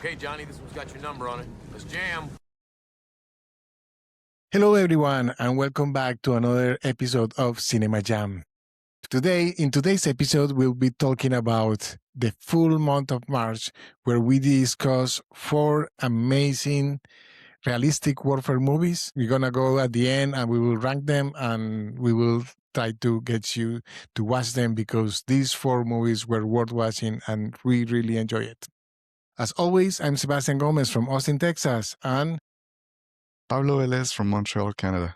Okay, Johnny, this one's got your number on it. Let's jam. Hello, everyone, and welcome back to another episode of Cinemajam. In today's episode, we'll be talking about the full month of March, where we discuss 4 amazing realistic warfare movies. We're gonna go at the end and we will rank them, and we will try to get you to watch them because these 4 movies were worth watching and we really enjoy it. As always, I'm Sebastian Gomez from Austin, Texas, and Pablo Velez from Montreal, Canada.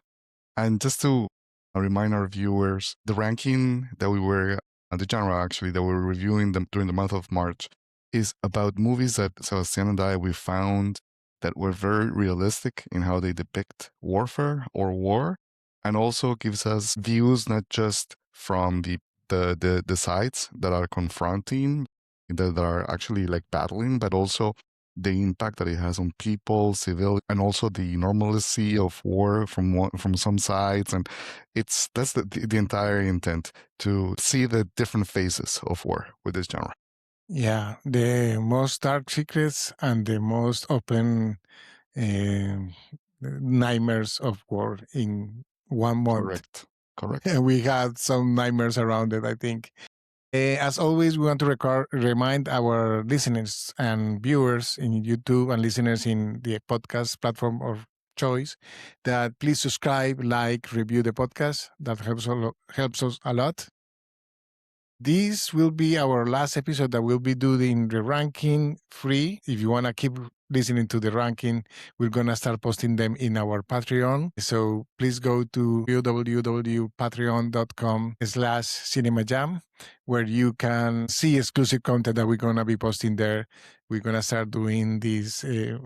And just to remind our viewers, the ranking that the genre actually, that we're reviewing during the month of March is about movies that Sebastian and we found that were very realistic in how they depict warfare or war, and also gives us views not just from the sides that are confronting, that are actually like battling, but also the impact that it has on people, civil, and also the normalcy of war from some sides. And that's the entire intent, to see the different phases of war with this genre. yeah, the most dark secrets and the most open nightmares of war in 1 month. Correct. And we had some nightmares around it, I think. As always, we want to remind our listeners and viewers in YouTube and listeners in the podcast platform of choice that please subscribe, like, review the podcast. That helps us a lot. This will be our last episode that we'll be doing the ranking free. If you want to keep listening to the ranking, we're going to start posting them in our Patreon. So please go to www.patreon.com/cinemajam, where you can see exclusive content that we're going to be posting there. We're going to start doing this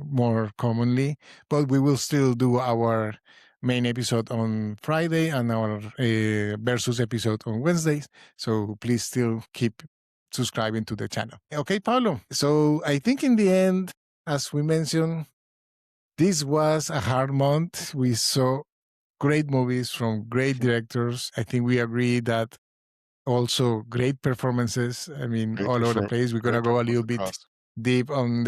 more commonly, but we will still do our main episode on Friday and our versus episode on Wednesdays. So please still keep subscribing to the channel. Okay, Paulo. So I think in the end, as we mentioned, this was a hard month. We saw great movies from great directors. I think we agree that also great performances. I mean, all over the place. We're going to go a little bit deep on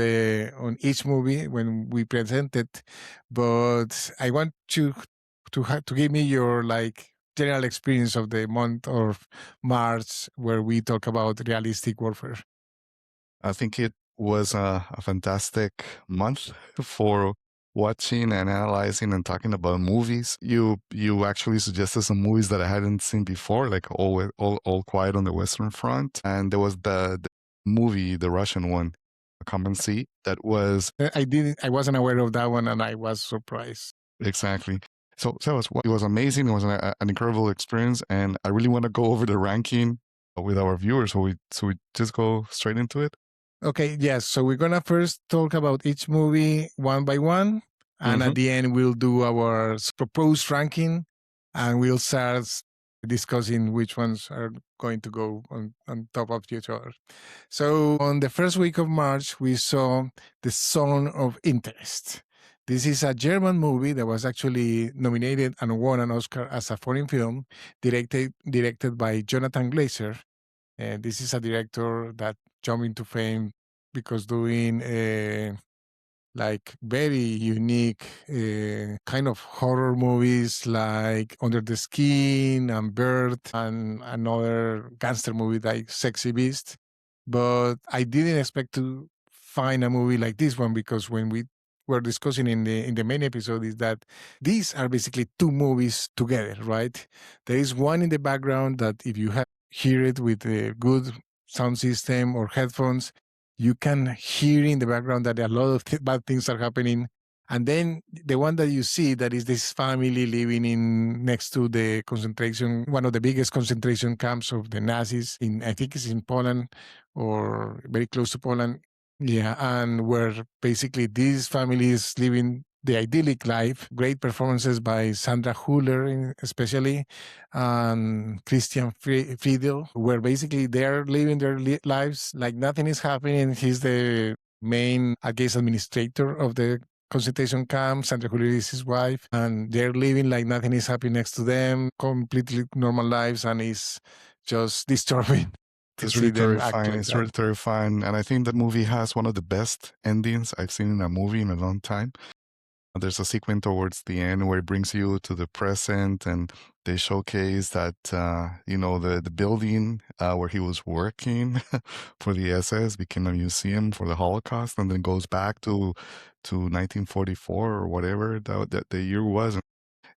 each movie when we present it, but I want you to give me your general experience of the month of March, where we talk about realistic warfare. I think it was a fantastic month for watching and analyzing and talking about movies. You actually suggested some movies that I hadn't seen before, like All Quiet on the Western Front, and there was the movie, the Russian one, Come and See. That was I wasn't aware of that one, and I was surprised. Exactly. So it was amazing. It was an incredible experience, and I really want to go over the ranking with our viewers. So we just go straight into it. Okay, yes. So we're gonna first talk about each movie one by one, and at the end we'll do our proposed ranking, and we'll start discussing which ones are going to go on top of each other. So on the first week of March, we saw The Zone of Interest. This is a German movie that was actually nominated and won an Oscar as a foreign film, directed by Jonathan Glazer. This is a director that jumped into fame because doing very unique kind of horror movies like Under the Skin and Bird and another gangster movie like Sexy Beast. But I didn't expect to find a movie like this one, because when we were discussing in the main episode is that these are basically 2 movies together, right? There is one in the background that if you hear it with a good sound system or headphones, you can hear in the background that a lot of bad things are happening. And then the one that you see, that is this family living next to the one of the biggest concentration camps of the Nazis I think it's in Poland or very close to Poland. Yeah, and where basically these families living the idyllic life. Great performances by Sandra Hüller, especially, and Christian Friedel, where basically they're living their lives like nothing is happening. He's the main, I guess, administrator of the concentration camp. Sandra Hüller is his wife, and they're living like nothing is happening next to them, completely normal lives, and it's just disturbing. to It's see really them act terrifying. like It's that. really terrifying. And I think that movie has one of the best endings I've seen in a movie in a long time. There's a sequence towards the end where it brings you to the present, and they showcase that the building where he was working for the SS became a museum for the Holocaust, and then goes back to 1944 or whatever that the year was.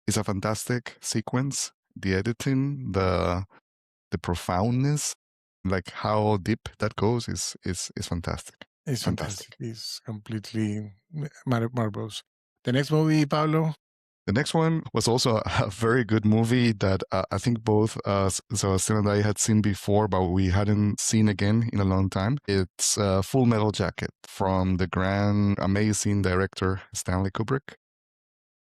It's a fantastic sequence. The editing, the profoundness, like how deep that goes is fantastic. It's Fantastic. fantastic. It's completely marvelous. The next movie, Pablo. The next one was also a very good movie that I think both Sebastian and I had seen before, but we hadn't seen again in a long time. It's Full Metal Jacket from the grand, amazing director Stanley Kubrick.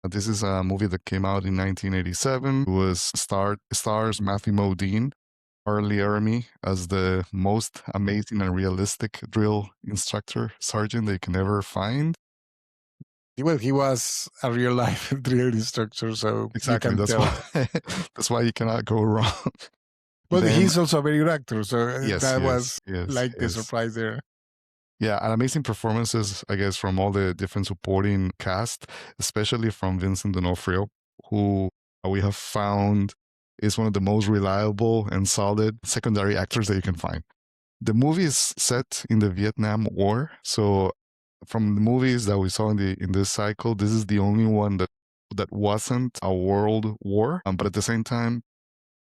This is a movie that came out in 1987. It was stars Matthew Modine, Harley Ermy as the most amazing and realistic drill instructor sergeant they can ever find. Well, he was a real life drill instructor, so you Exactly. can That's tell. why that's why you cannot go wrong. But Then he's also a very good actor, so yes, that yes, was yes, like the yes. surprise there. Yeah, and amazing performances, I guess, from all the different supporting cast, especially from Vincent D'Onofrio, who we have found is one of the most reliable and solid secondary actors that you can find. The movie is set in the Vietnam War, so from the movies that we saw in this cycle, this is the only one that wasn't a world war. But at the same time,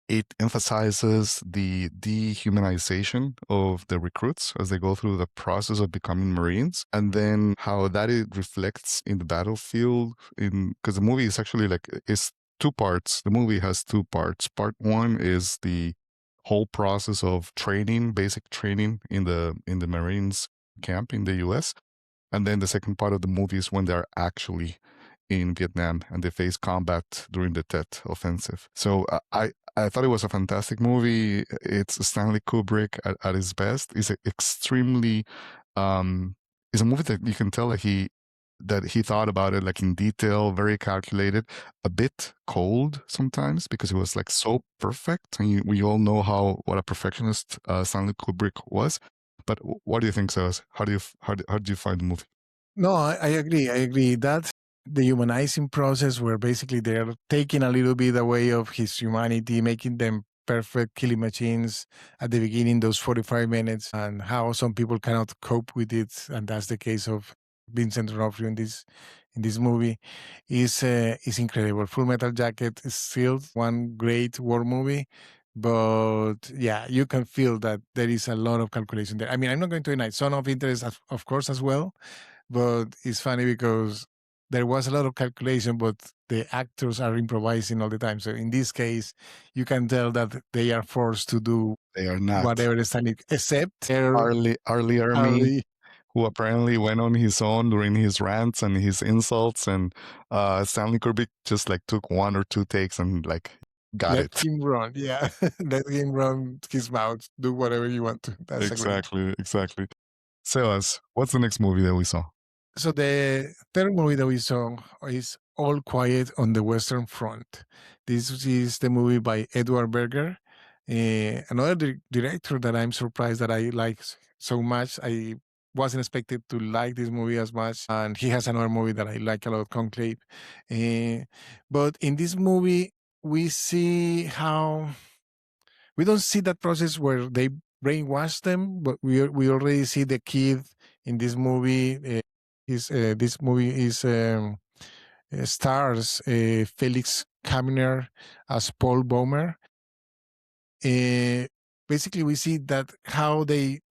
it emphasizes the dehumanization of the recruits as they go through the process of becoming Marines, and then how that it reflects in the battlefield. Because the movie is actually it's two parts. The movie has two parts. Part one is the whole process of training, basic training in the Marines camp in the U.S., and then the second part of the movie is when they're actually in Vietnam and they face combat during the Tet Offensive. So I thought it was a fantastic movie. It's Stanley Kubrick at his best. It's extremely, it's a movie that you can tell that he thought about it like in detail, very calculated, a bit cold sometimes because it was like so perfect. And we all know what a perfectionist Stanley Kubrick was. But what do you think, Sebas? How did you find the movie? No, I agree. I agree. That's the humanizing process where basically they're taking a little bit away of his humanity, making them perfect killing machines at the beginning, those 45 minutes, and how some people cannot cope with it. And that's the case of Vincent D'Onofrio in this movie is incredible. Full Metal Jacket is still one great war movie. But yeah, you can feel that there is a lot of calculation there. I mean, I'm not going to deny Son of Interest, of course, as well, but it's funny because there was a lot of calculation, but the actors are improvising all the time. So in this case, you can tell that they are forced to do They are not. whatever is standing, except they're Arlie Ermy, Harley. who apparently went on his own during his rants and his insults, and Stanley Kubrick just like took one or two takes and like got Let it. him run. Yeah, let him run his mouth. Do whatever you want to. That's agreed. Exactly. Sebas, what's the next movie that we saw? So the third movie that we saw is All Quiet on the Western Front. This is the movie by Edward Berger, another director that I'm surprised that I like so much. I wasn't expected to like this movie as much, and he has another movie that I like a lot, Conclave. But in this movie, we see how we don't see that process where they brainwash them, but we already see the kid in this movie. This movie is stars Felix Kaminer as Paul Baumer. Basically, we see that how they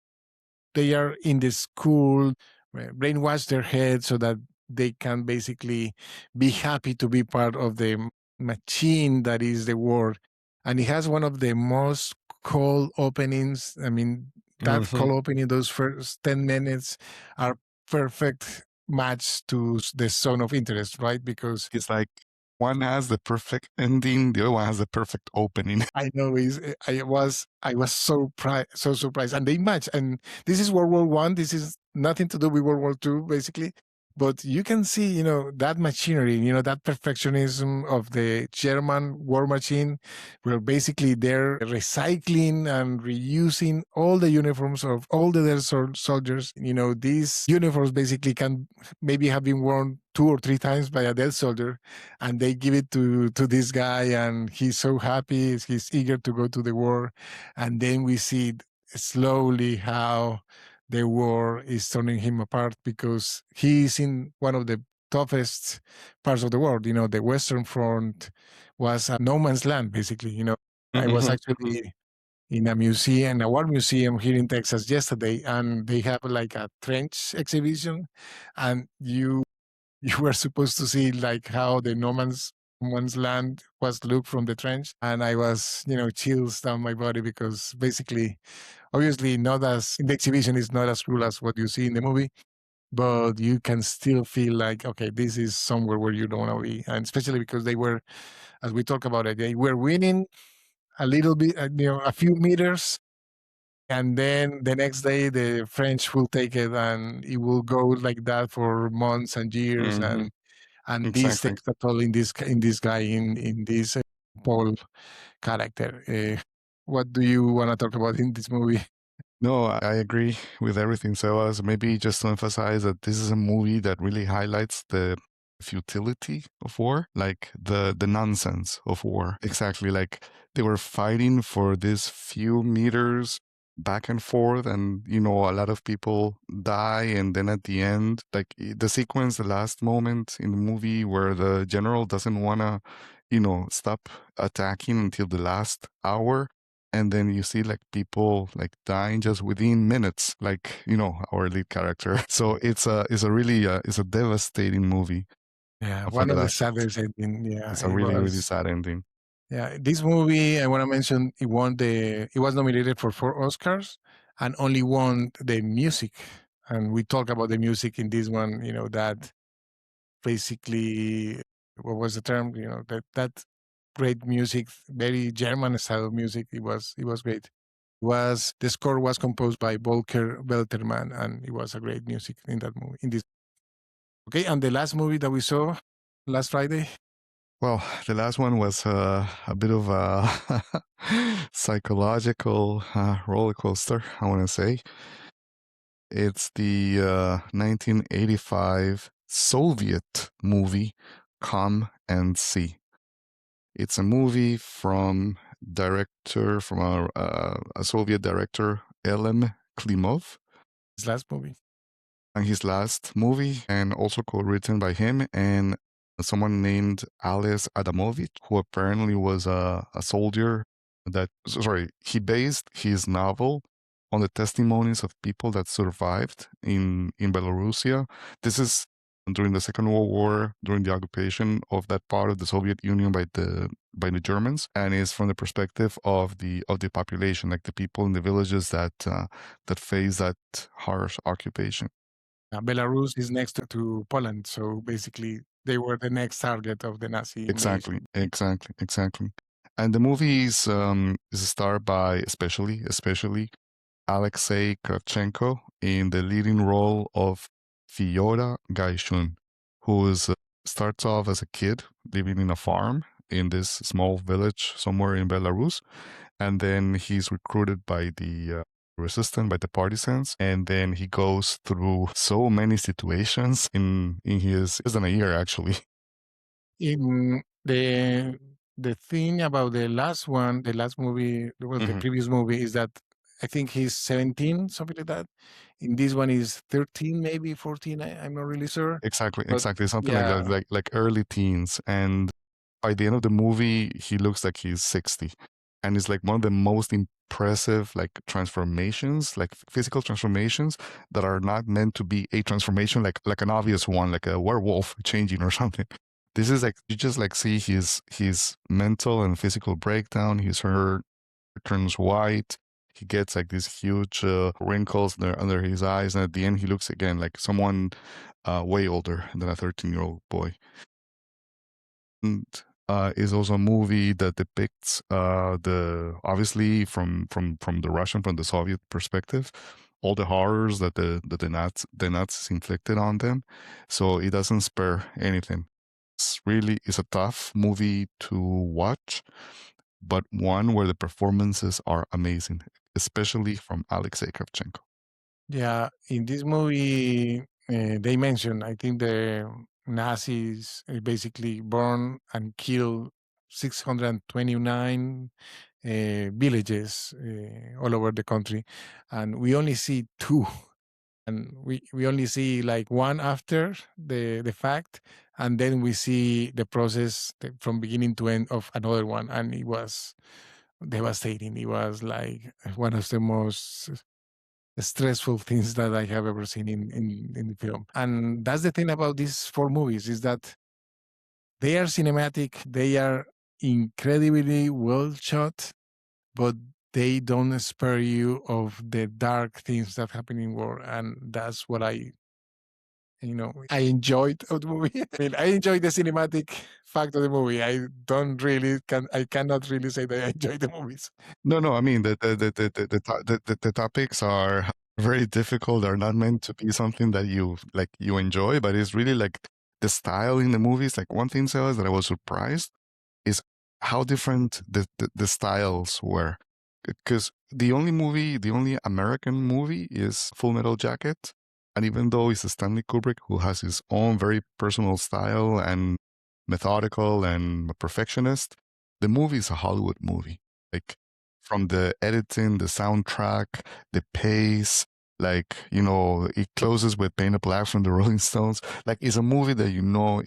are in the school, brainwash their head so that they can basically be happy to be part of the machine that is the war. And it has one of the most cold openings. I mean, that cold opening, those first 10 minutes are perfect match to the Zone of Interest, right? Because It's like one has the perfect ending, the other one has the perfect opening. I know I was so surprised, and they match. And this is World War One. This is nothing to do with World War Two, basically. But you can see, that machinery, that perfectionism of the German war machine, where basically they're recycling and reusing all the uniforms of all the dead soldiers. These uniforms basically can maybe have been worn 2 or 3 times by a dead soldier, and they give it to this guy, and he's so happy, he's eager to go to the war. And then we see slowly how the war is turning him apart, because he's in one of the toughest parts of the world. The Western Front was a no man's land, basically. I was actually in a war museum here in Texas yesterday, and they have like a trench exhibition, and you were supposed to see like how the no man's land was looked from the trench, and I was, chills down my body, because basically, obviously, not as in the exhibition is not as cool as what you see in the movie, but you can still feel like, okay, this is somewhere where you don't want to be. And especially because they were, as we talk about it, they were winning a little bit, a few meters. And then the next day, the French will take it, and it will go like that for months and years. And this Exactly. takes a toll in this guy, in this Paul character. What do you want to talk about in this movie? No, I agree with everything. So, as maybe just to emphasize that this is a movie that really highlights the futility of war, like the nonsense of war. Exactly, like they were fighting for this few meters back and forth, and a lot of people die, and then at the end, like the sequence, the last moment in the movie where the general doesn't want to, stop attacking until the last hour, and then you see like people like dying just within minutes, like our lead character. So it's a really it's a devastating movie Yeah, for one the of the last act. saddest ending. Yeah, It's a it really really was. sad ending. Yeah, this movie I want to mention. It was nominated for 4 Oscars, and only won the music. And we talk about the music in this one. That basically, what was the term? That great music, very German style music. It was great. The score was composed by Volker Belterman, and it was a great music in that movie. In this, okay, and the last movie that we saw last Friday. Well, the last one was a bit of a psychological roller coaster, I want to say. It's the 1985 Soviet movie Come and See. It's a movie from a Soviet director, Elem Klimov, His last movie. and his last movie, and also co-written by him and someone named Ales Adamovich, who apparently was a soldier he based his novel on the testimonies of people that survived in Belarusia. This is during the Second World War, during the occupation of that part of the Soviet Union by the Germans, and is from the perspective of the population, like the people in the villages that face that harsh occupation. Belarus is next to Poland, so basically they were the next target of the Nazi Exactly, invasion. exactly, exactly. And the movie is starred by especially Alexei Kravchenko in the leading role of Fiora Gaishun, who starts off as a kid living in a farm in this small village somewhere in Belarus, and then he's recruited by the resistance, by the partisans, and then he goes through so many situations in his less than a year actually. In the thing about the last movie, well, the Mhm. previous movie, is that I think he's 17, something like that. In this one, he's 13, maybe 14. I'm not really sure, Exactly, but exactly, something like that, yeah, like early teens, and by the end of the movie, he looks like he's 60, and it's like one of the most impressive like transformations, like physical transformations that are not meant to be a transformation like an obvious one, like a werewolf changing or something. This is like you just like see his mental and physical breakdown. His hair turns white. He gets like these huge wrinkles under his eyes, and at the end, he looks again like someone way older than a 13-year-old boy. And is also a movie that depicts the obviously from the Soviet perspective, all the horrors that the Nazis inflicted on them. So it doesn't spare anything. It's a tough movie to watch, but one where the performances are amazing, especially from Alexei Kravchenko. Yeah, in this movie, they mention, I think the Nazis basically burn and kill 629 villages all over the country, and we only see two, and we only see like one after the fact, and then we see the process from beginning to end of another one, and it was devastating. It was like one of the most stressful things that I have ever seen in the film. And that's the thing about these four movies, is that they are cinematic, they are incredibly well shot, but they don't spare you of the dark things that happen in war. And that's what I enjoyed of the movie. I mean, I enjoyed the cinematic fact of the movie. I cannot really say that I enjoyed the movies. No. I mean, the topics are very difficult. They're not meant to be something that you enjoy, but it's really like the style in the movies. Like one thing says that I was surprised is how different the styles were. Because the only American movie is Full Metal Jacket. And even though it's a Stanley Kubrick who has his own very personal style and methodical and a perfectionist, the movie is a Hollywood movie. Like from the editing, the soundtrack, the pace, like, it closes with Paint Up Black from the Rolling Stones. Like it's a movie that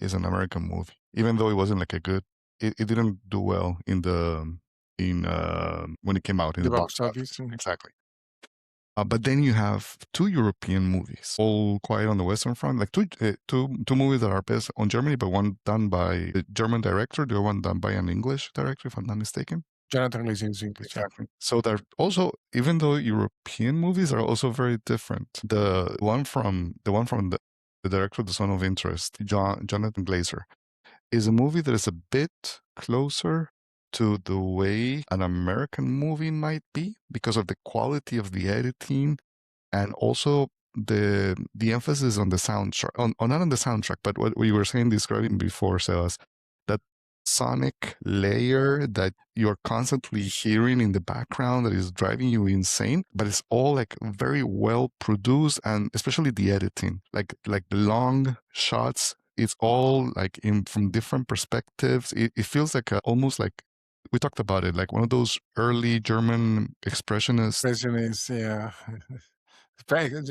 is an American movie, even though it wasn't like it didn't do well when it came out in The the box box office. office. Exactly. But then you have two European movies, All Quiet on the Western Front, like two movies that are based on Germany, but one done by a German director, the other one done by an English director, if I'm not mistaken. Jonathan Glazer is English. Exactly. So they're also, even though European movies are also very different. The one from the director of The Zone of Interest, Jonathan Glazer, is a movie that is a bit closer to the way an American movie might be because of the quality of the editing and also the emphasis on the soundtrack, on not on the soundtrack, but what we were saying, describing before, Sebas, that sonic layer that you're constantly hearing in the background that is driving you insane, but it's all like very well produced, and especially the editing, like the long shots. It's all like from different perspectives. It feels like almost like we talked about it, like one of those early German expressionists. Expressionist,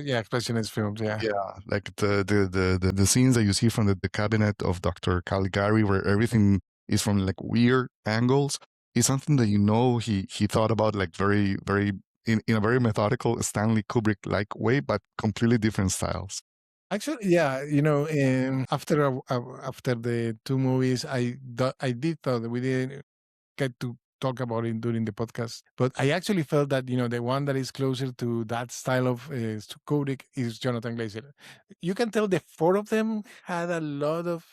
yeah. Expressionist films, yeah. Yeah, like the scenes that you see from the cabinet of Dr. Caligari, where everything is from like weird angles, is something that he thought about like very very in a very methodical Stanley Kubrick like way, but completely different styles. Actually, yeah, after the two movies, I did thought that we didn't get to talk about it during the podcast, but I actually felt that the one that is closer to that style of Kubrick is Jonathan Glazer. You can tell the four of them had a lot of,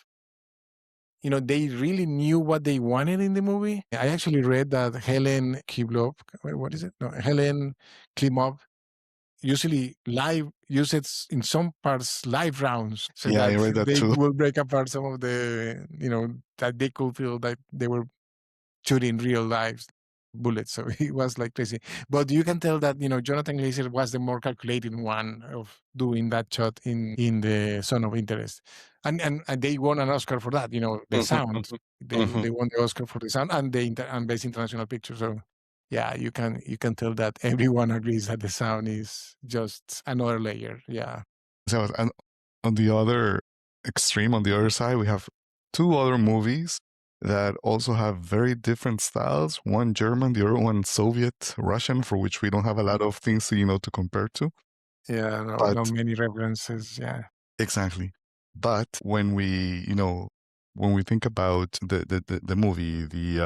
they really knew what they wanted in the movie. I actually read that Helen Klimov, what is it? No, Helen Klimov usually uses in some parts live rounds, so Yeah, that I read that they too. will break apart some of the, that they could feel that they were shooting real lives bullets. So it was like crazy. But you can tell that, Jonathan Glazer was the more calculating one of doing that shot in the Zone of Interest. And they won an Oscar for that, the sound. They won the Oscar for the sound and and Best International Picture. So yeah, you can tell that everyone agrees that the sound is just another layer. Yeah. So, and on the other extreme, on the other side, we have two other movies that also have very different styles. One German, the other one Soviet Russian, for which we don't have a lot of things to compare to. Yeah, not But many references. Yeah. exactly. But when we think about the movie, the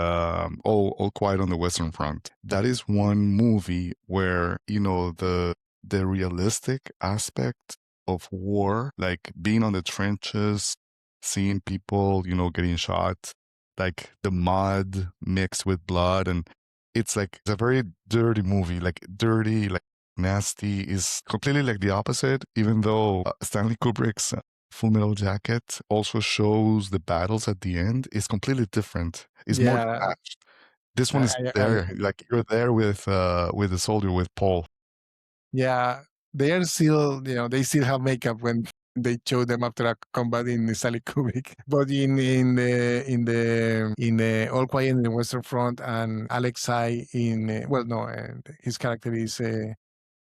All Quiet on the Western Front, that is one movie where the realistic aspect of war, like being on the trenches, seeing people, getting shot, like the mud mixed with blood, and it's a very dirty movie, like dirty, like nasty is completely like the opposite, even though Stanley Kubrick's Full Metal Jacket also shows the battles at the end is completely different. It's more Yeah, detached. This one is I there, like you're there with the soldier, with Paul. yeah, they are still, they still have makeup when they show them after a combat in Stanley Kubrick. But in All Quiet in the Western Front and Alexei well, no, his character is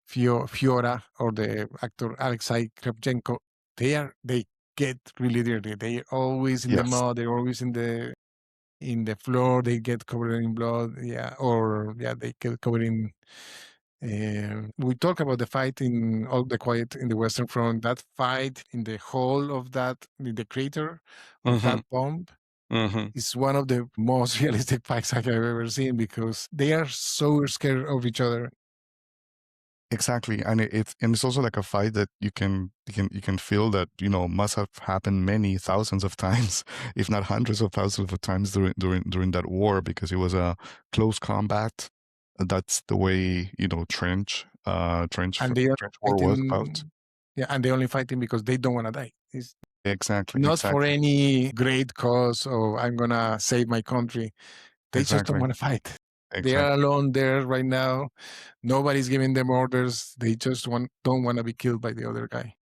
Fiora, or the actor Alexei Kravchenko. They get really dirty. They're always in the Yes. mud. They're always in the floor. They get covered in blood. Yeah, or yeah, they get covered in. We talk about the fight in All the Quiet in the Western Front. That fight in the hole of in the crater of Mm-hmm. that bomb Mm-hmm. is one of the most realistic fights I've ever seen, because they are so scared of each other. Exactly, and it's also like a fight that you can feel that must have happened many thousands of times, if not hundreds of thousands of times during that war, because it was a close combat. That's the way And they are trench war was about. fighting, yeah, and they only fighting because they don't want to die. It's Exactly, not for exactly, any great cause, or I'm gonna save my country. They just don't exactly, want to fight. They are exactly. alone there right now. Nobody's giving them orders. They just don't want to be killed by the other guy.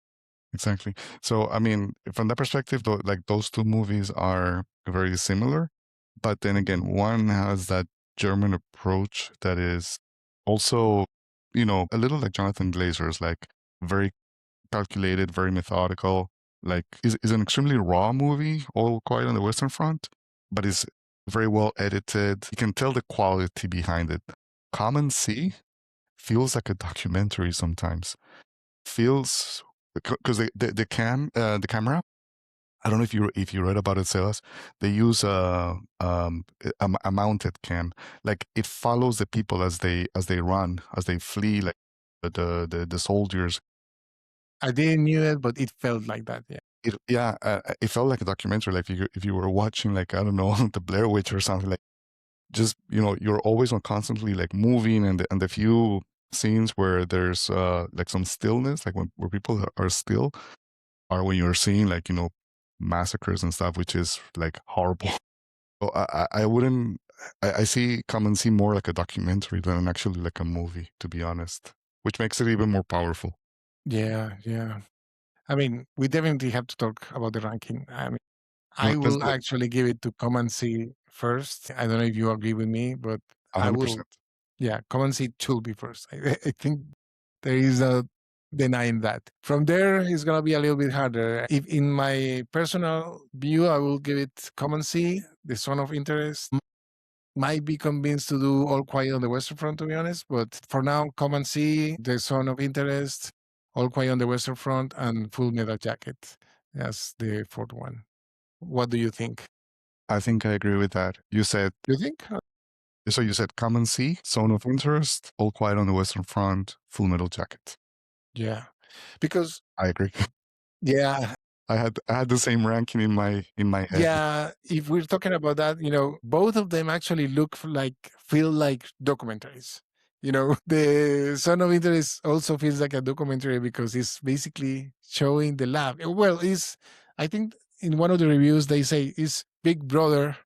Exactly. So, I mean, from that perspective, though, like those two movies are very similar. But then again, one has that German approach that is also, a little like Jonathan Glazer's, like very calculated, very methodical. Like, is an extremely raw movie, All Quiet on the Western Front, but is very well edited. You can tell the quality behind it. Common Sea feels like a documentary sometimes. Feels because the camera. I don't know if you read about it, Sebas. They use a mounted cam. Like it follows the people as they run, as they flee, like the soldiers. I didn't knew it, but it felt like that. Yeah. It felt like a documentary. Like if you were watching, like, I don't know, the Blair Witch or something. Like, just you're always on constantly like moving, and the few scenes where there's like some stillness, like where people are still, are when you're seeing, like, massacres and stuff, which is like horrible. So I wouldn't. I see Come and See more like a documentary than actually like a movie, to be honest, which makes it even more powerful. Yeah, yeah. I mean, we definitely have to talk about the ranking. I mean, I Let's will do it. actually give it to Come and See first. I don't know if you agree with me, but I will. 100%. Yeah, Come and See should be first. I think there is no denying that. From there, it's gonna be a little bit harder. If in my personal view, I will give it Come and See, The Zone of Interest. Might be convinced to do All Quiet on the Western Front, to be honest. But for now, Come and See, The Zone of Interest, All Quiet on the Western Front, and Full Metal Jacket as the fourth one. What do you think? I think I agree with that. You said You think? so. You said Come and See, Zone of Interest, All Quiet on the Western Front, Full Metal Jacket. Yeah, because I agree. yeah, I had the same ranking in my head. yeah. If we're talking about that, both of them actually feel like documentaries. The Son of Interest also feels like a documentary because it's basically showing the lab. Well, I think in one of the reviews they say it's Big Brother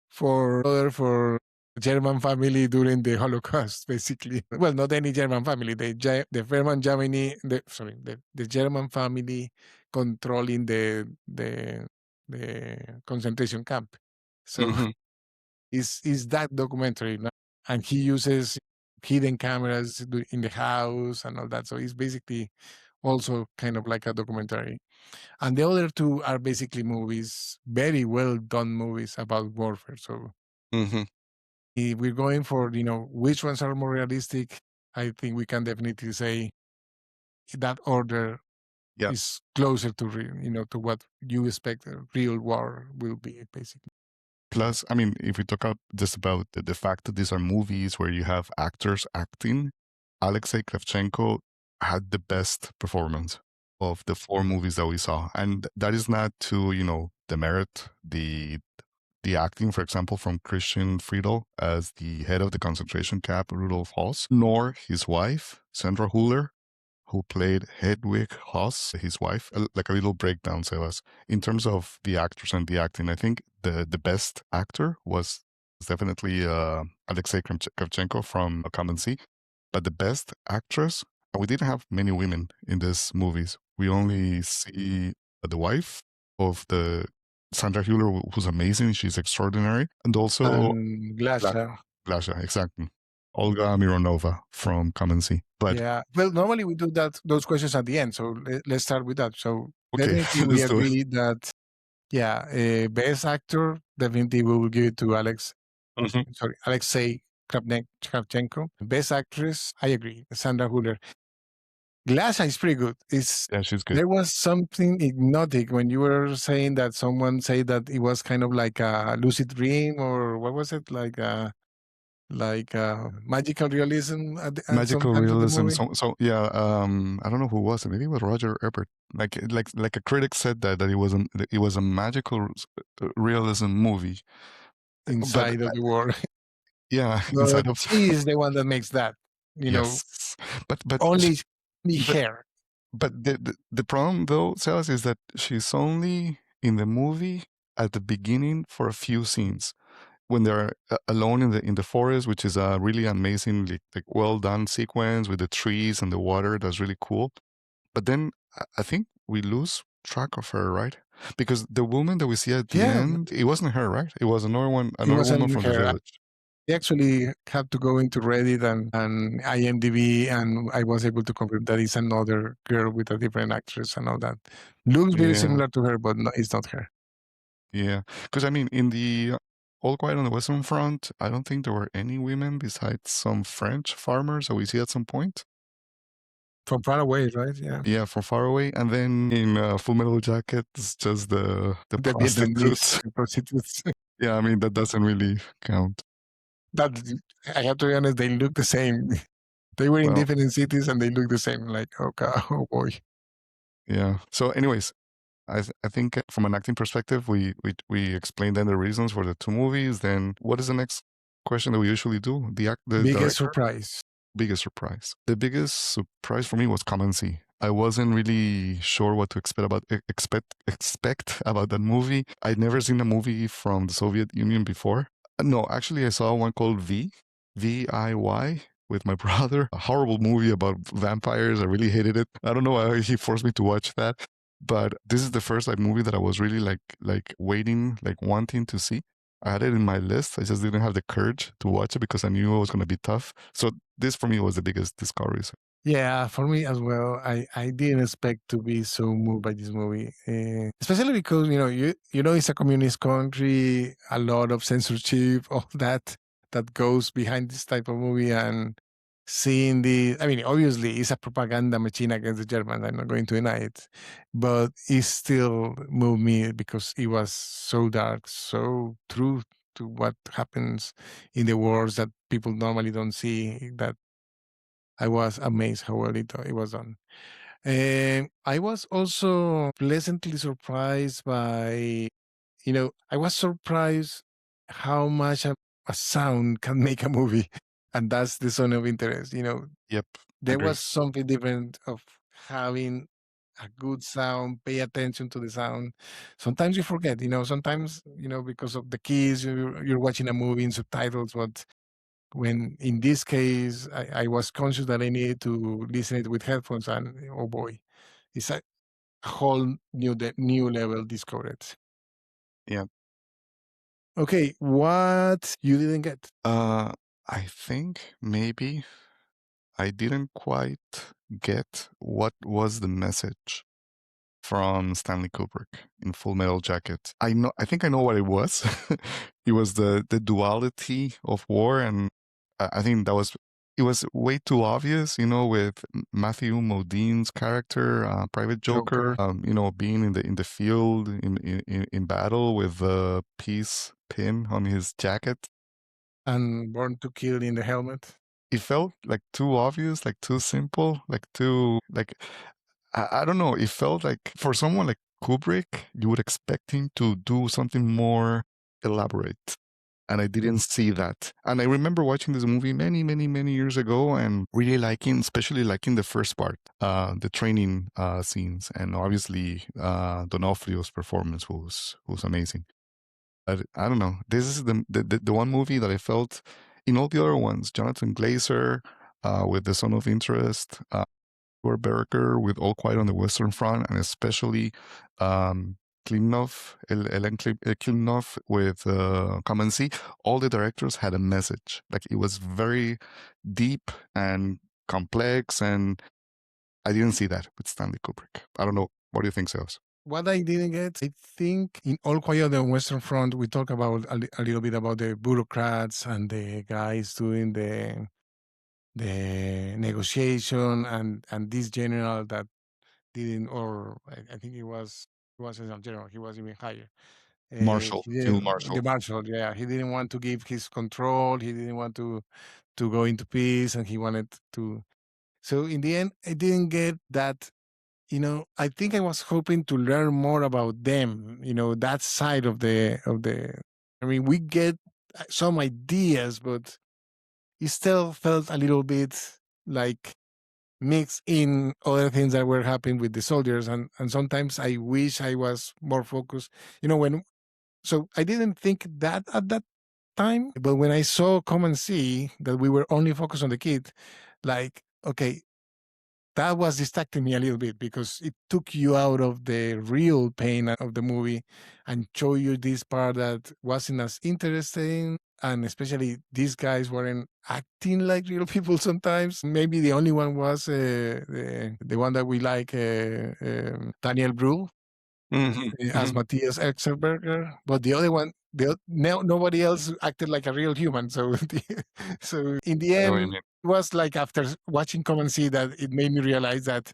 for German family during the Holocaust, basically. Well, not any German family, the German Germany, the German family controlling the concentration camp. So Hmm. is that documentary, no? And he uses hidden cameras in the house and all that. So it's basically also kind of like a documentary. And the other two are basically movies, very well done movies about warfare. So Hmm. if we're going for which ones are more realistic, I think we can definitely say that order Yeah. is closer to to what you expect a real war will be, basically. Plus, I mean, if we talk just about the fact that these are movies where you have actors acting, Alexei Kravchenko had the best performance of the four movies that we saw. And that is not to, demerit the acting, for example, from Christian Friedel as the head of the concentration camp, Rudolf Hoss, nor his wife, Sandra Huller, who played Hedwig Hoss, his wife. Like a little breakdown, Sebas. In terms of the actors and the acting, I think the best actor was definitely Alexei Kravchenko from Come and See. But the best actress, we didn't have many women in these movies. We only see the wife of the Sandra Hüller, who's amazing. She's extraordinary. And also And Glasha. Glasha, exactly. Olga Mironova from Come and See. But yeah. Well, normally we do those questions at the end. So let's start with that. So okay, definitely we let's do it. agree that, best actor, definitely we will give it to Alexei Kravchenko. Best actress, I agree, Sandra Huller. Glasha is pretty good. Yeah, she's good. There was something hypnotic when you were saying that someone said that it was kind of like a lucid dream, or what was it, like magical realism at some Magical times of the realism. movie. So yeah, I don't know who it was. Maybe it was Roger Ebert. Like a critic said that it was a magical realism movie. But Inside of the world. yeah, But inside of she is the one that makes that, yes. But only but hair. but the problem though, Celas, is that she's only in the movie at the beginning for a few scenes when they're alone in the forest, which is a really amazing, like well done sequence with the trees and the water. That's really cool. But then I think we lose track of her, right? Because the woman that we see at the Yeah, end, it wasn't her, right? It was another it woman wasn't from the her. village. I actually had to go into Reddit and IMDb, and I was able to confirm that it's another girl with a different actress and all that. Looks very Yeah, similar to her, but no, it's not her. yeah. Because I mean, in the All Quiet on the Western Front, I don't think there were any women besides some French farmers that we see at some point. From far away, right? Yeah. Yeah, from far away. And then in Full Metal Jacket, it's just the The Vietnamese prostitutes. prostitutes. Yeah, I mean, that doesn't really count. That, I have to be honest, they look the same. They were in Well, different cities and they look the same. Like, oh god, oh boy. yeah. So, anyways, I think from an acting perspective, we explained then the reasons for the two movies. Then, what is the next question that we usually do? The Biggest director. surprise. Biggest surprise. The biggest surprise for me was Come and See. I wasn't really sure what to expect about that movie. I'd never seen a movie from the Soviet Union before. No, actually, I saw one called VIY, with my brother. A horrible movie about vampires. I really hated it. I don't know why he forced me to watch that. But this is the first movie that I was really like waiting, like wanting to see. I had it in my list. I just didn't have the courage to watch it because I knew it was going to be tough. So this for me was the biggest discovery. So, Yeah, for me as well. I didn't expect to be so moved by this movie, especially because you know it's a communist country, a lot of censorship, all that goes behind this type of movie, and seeing the. I mean, obviously, it's a propaganda machine against the Germans. I'm not going to deny it, but it still moved me because it was so dark, so true to what happens in the wars that people normally don't see. That I was amazed how well it was done. I was also pleasantly surprised by, I was surprised how much a sound can make a movie. And that's the zone of interest. yep, There agree. was something different of having a good sound, pay attention to the sound. Sometimes you forget, sometimes, because of the keys, you're watching a movie in subtitles, but when in this case I was conscious that I needed to listen it with headphones, and oh boy, it's a whole new level discovered. Yeah. Okay, what you didn't get? I think maybe I didn't quite get what was the message from Stanley Kubrick in Full Metal Jacket. I think I know what it was. It was the duality of war, and I think it was way too obvious, with Matthew Modine's character, Private Joker, Joker being in the field in battle with the peace pin on his jacket. and Born to Kill in the helmet. It felt like too obvious, like too simple, like too like I don't know. It felt like for someone like Kubrick, you would expect him to do something more elaborate. And I didn't see that. And I remember watching this movie many, many, many years ago and really liking, especially liking the first part, the training scenes, and obviously Donofrio's performance was amazing. I don't know. This is the one movie that I felt in all the other ones. Jonathan Glazer with The Zone of Interest, Thor Berger with All Quiet on the Western Front, and especially Klimnov with Come and See. All the directors had a message. Like it was very deep and complex, and I didn't see that with Stanley Kubrick. I don't know. What do you think, Sebas? What I didn't get, I think in All Quiet on the Western Front, we talk about a little bit about the bureaucrats and the guys doing the negotiation and this general that didn't, or I think it wasn't a general, he was even higher. Marshall, Field Marshall. The marshal, yeah, he didn't want to give his control. He didn't want to go into peace, and he wanted to. So in the end, I didn't get that. I think I was hoping to learn more about them. That side of the. I mean, we get some ideas, but it still felt a little bit like mixed in other things that were happening with the soldiers, and sometimes I wish I was more focused. So I didn't think that at that time, but when I saw Come and See that we were only focused on the kid, like, okay, that was distracting me a little bit because it took you out of the real pain of the movie and show you this part that wasn't as interesting. And especially these guys weren't acting like real people sometimes. Maybe the only one was the one that we like, Daniel Brühl, as Matthias Exelberger, but the other one, nobody else acted like a real human. So, so in the end, it was like after watching Come and See that it made me realize that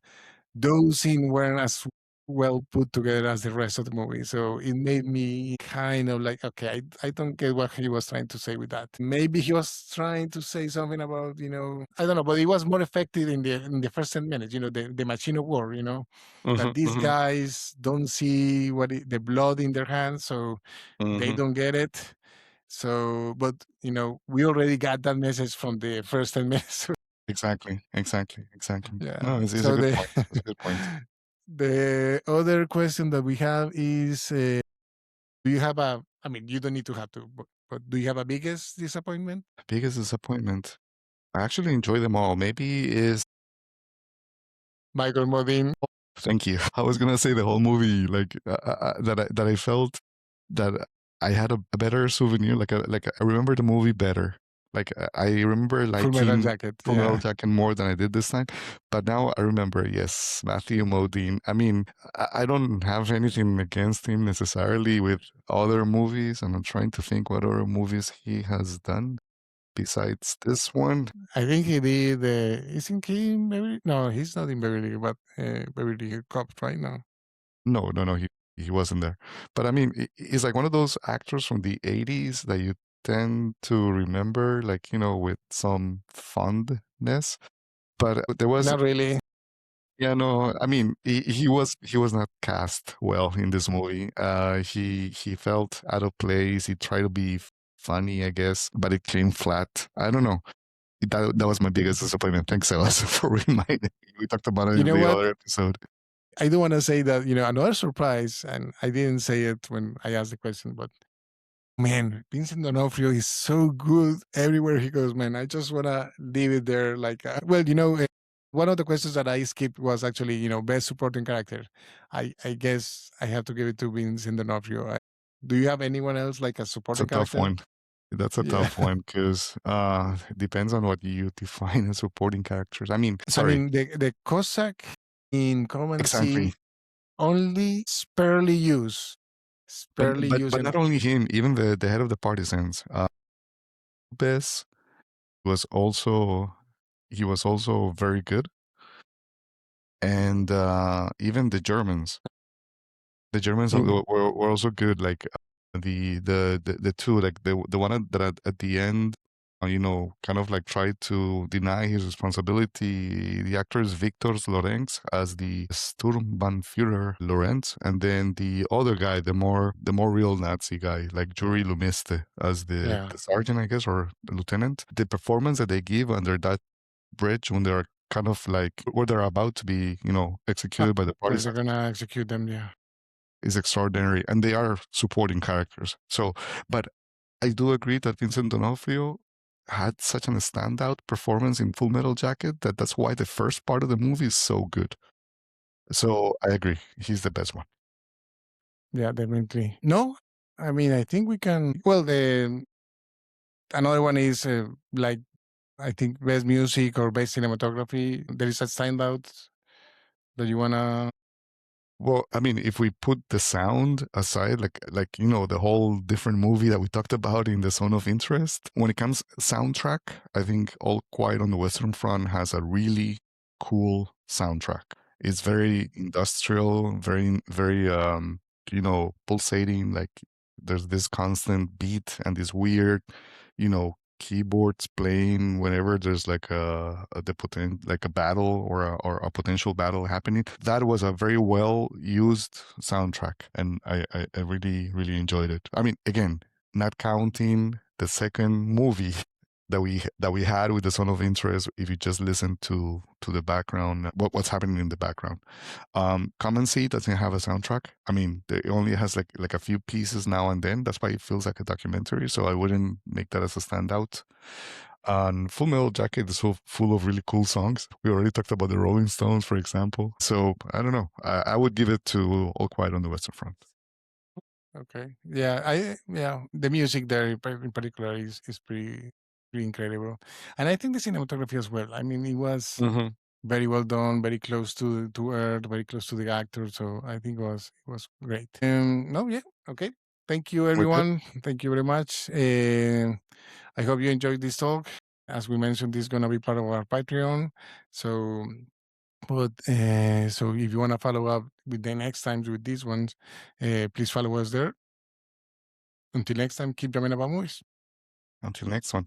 those scenes weren't as well put together as the rest of the movie. So it made me kind of like, okay, I don't get what he was trying to say with that. Maybe he was trying to say something about, I don't know, but it was more effective in the first 10 minutes, the machine of war, that these guys don't see the blood in their hands, so they don't get it. So, but we already got that message from the first 10 minutes. Exactly. Yeah. No, it's So a good point. It's a good point. The other question that we have is, do you have I mean, you don't need to have to, but do you have a biggest disappointment? Biggest disappointment. I actually enjoy them all. Maybe is Michael Modine. Thank you. I was gonna say the whole movie, like that I felt that I had a better souvenir. I remember the movie better. Like I remember Full Metal liking Jacket. Full Metal Yeah. Jacket more than I did this time. But now I remember, yes, Matthew Modine. I mean, I don't have anything against him necessarily with other movies, and I'm trying to think what other movies he has done besides this one. I think he did. Isn't he in Beverly? No, he's not in Beverly, but Beverly Hills Cop right now. No, he wasn't there. But I mean, he's like one of those actors from the 80s that you tend to remember, like, with some fondness. But there was, Not really. yeah, no, I mean, he was not cast well in this movie. He felt out of place. He tried to be funny, I guess, but it came flat. I don't know. That was my biggest disappointment. Thanks, Elas, for reminding me. We talked about it in the other episode. I do want to say that, another surprise, and I didn't say it when I asked the question, but man, Vincent D'Onofrio is so good everywhere he goes, man. I just want to leave it there. Like, one of the questions that I skipped was actually, best supporting character. I guess I have to give it to Vincent D'Onofrio. Do you have anyone else like a supporting character? That's a tough one because it depends on what you define as supporting characters. I mean, the Cossack in Come and See only sparely used. But not only him, even the head of the partisans, Bess was also very good, and even the Germans were also good. Like the two, like the one that at the end kind of like tried to deny his responsibility. The actor is Victor Lorenz as the Sturmbannführer Lorenz, and then the other guy, the more real Nazi guy, like Juri Lumiste as the sergeant, I guess, or the lieutenant. The performance that they give under that bridge when they're kind of like where they're about to be, executed by the Where partisans, they're gonna execute them, is extraordinary, and they are supporting characters. So, but I do agree that Vincent D'Onofrio had such a standout performance in Full Metal Jacket that's why the first part of the movie is so good. So I agree, he's the best one. Yeah, definitely. No, I mean, I think we can. Well, another one is like, I think, best music or best cinematography. There is a standout that you wanna. Well, I mean, if we put the sound aside, like the whole different movie that we talked about in the Zone of Interest, when it comes soundtrack, I think All Quiet on the Western Front has a really cool soundtrack. It's very industrial, very pulsating. Like there's this constant beat and this weird, keyboards playing whenever there's like like a battle or a potential battle happening. That was a very well used soundtrack, and I really really enjoyed it. I mean, again, not counting the second movie that we had with the Zone of Interest. If you just listen to the background, what's happening in the background. Come and See doesn't have a soundtrack. I mean, it only has like a few pieces now and then. That's why it feels like a documentary. So I wouldn't make that as a standout. And Full Metal Jacket is full of really cool songs. We already talked about the Rolling Stones, for example. So I don't know. I would give it to All Quiet on the Western Front. Okay. Yeah, the music there in particular is pretty incredible, and I think the cinematography as well. I mean, it was very well done, very close to Earth, very close to the actor. So I think it was great. No, yeah, okay. Thank you, everyone. Thank you very much. I hope you enjoyed this talk. As we mentioned, this is gonna be part of our Patreon. So, but so if you wanna follow up with the next times with these ones, please follow us there. Until next time, keep drumming about movies. Until next one.